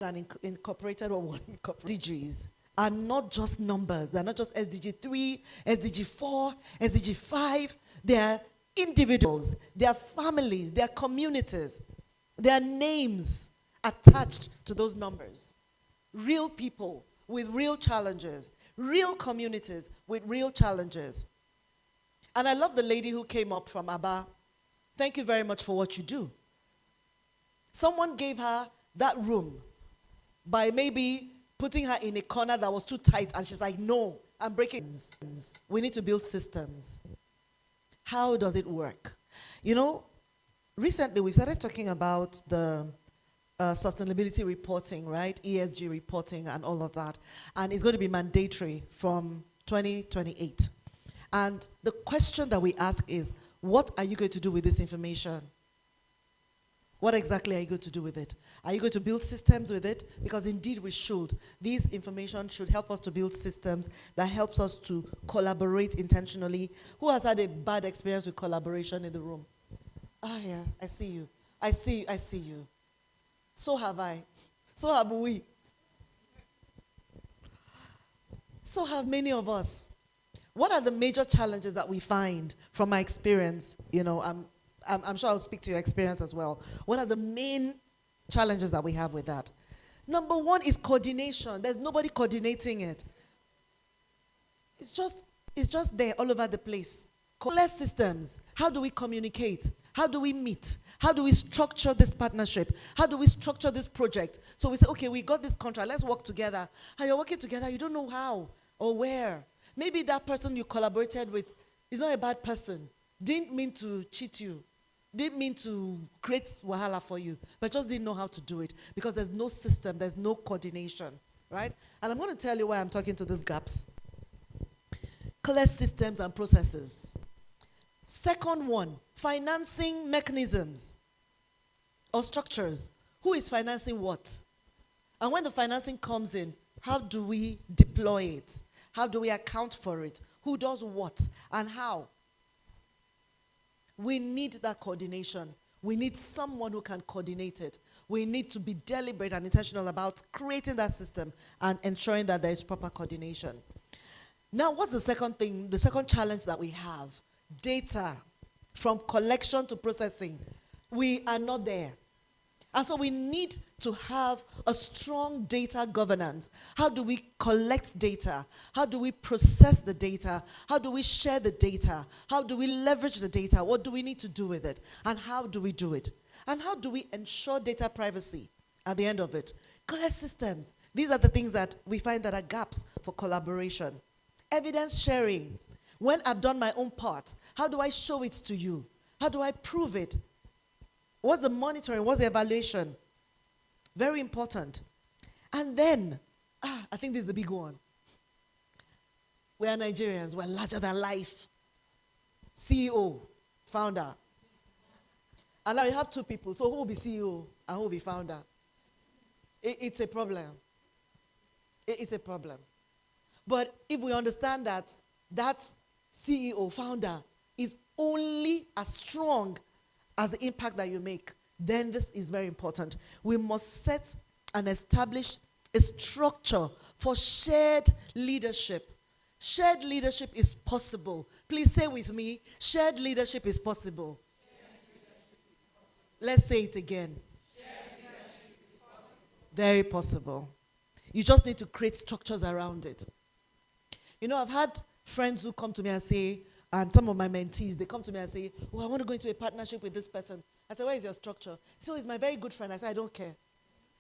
and incorporated or what SDGs are not just numbers. They're not just SDG 3, SDG 4, SDG 5. They're individuals, their families, their communities, their names attached to those numbers. Real people with real challenges, real communities with real challenges. And I love the lady who came up from Aba. Thank you very much for what you do. Someone gave her that room by maybe putting her in a corner that was too tight, and she's like, no, I'm breaking. We need to build systems. How does it work? You know, recently we started talking about the sustainability reporting, right? ESG reporting and all of that. And it's going to be mandatory from 2028. And the question that we ask is, what are you going to do with this information? What exactly are you going to do with it? Are you going to build systems with it? Because indeed we should. This information should help us to build systems that helps us to collaborate intentionally. Who has had a bad experience with collaboration in the room? Ah, yeah, I see you. I see you. So have I. So have we. So have many of us. What are the major challenges that we find from my experience? You know, I'm sure I'll speak to your experience as well. What are the main challenges that we have with that? Number one is coordination. There's nobody coordinating it. It's just there all over the place. Less systems. How do we communicate? How do we meet? How do we structure this partnership? How do we structure this project? So we say, okay, we got this contract, let's work together. How you're working together, you don't know how or where. Maybe that person you collaborated with is not a bad person. Didn't mean to cheat you. Didn't mean to create wahala for you, but just didn't know how to do it because there's no system, there's no coordination, right? And I'm going to tell you why I'm talking to these gaps. Clear systems and processes. Second one, financing mechanisms or structures. Who is financing what? And when the financing comes in, how do we deploy it? How do we account for it? Who does what and how? We need that coordination. We need someone who can coordinate it. We need to be deliberate and intentional about creating that system and ensuring that there is proper coordination. Now, what's the second thing, the second challenge that we have? Data, from collection to processing. We are not there. And so we need to have a strong data governance. How do we collect data? How do we process the data? How do we share the data? How do we leverage the data? What do we need to do with it? And how do we do it? And how do we ensure data privacy at the end of it? Clear systems. These are the things that we find that are gaps for collaboration. Evidence sharing. When I've done my own part, how do I show it to you? How do I prove it? What's the monitoring? What's the evaluation? Very important. And then, I think this is the big one. We are Nigerians. We're larger than life. CEO, founder. And now you have two people. So who will be CEO and who will be founder? It's a problem. It's a problem. But if we understand that that CEO, founder, is only as strong as the impact that you make, then this is very important. We must set and establish a structure for shared leadership. Shared leadership is possible. Please say with me, shared leadership is possible. Let's say it again. Very possible. You just need to create structures around it. You know, I've had friends who come to me and say, and some of my mentees, they come to me and say, oh, I want to go into a partnership with this person. I say, where is your structure? So he's my very good friend. I say, I don't care.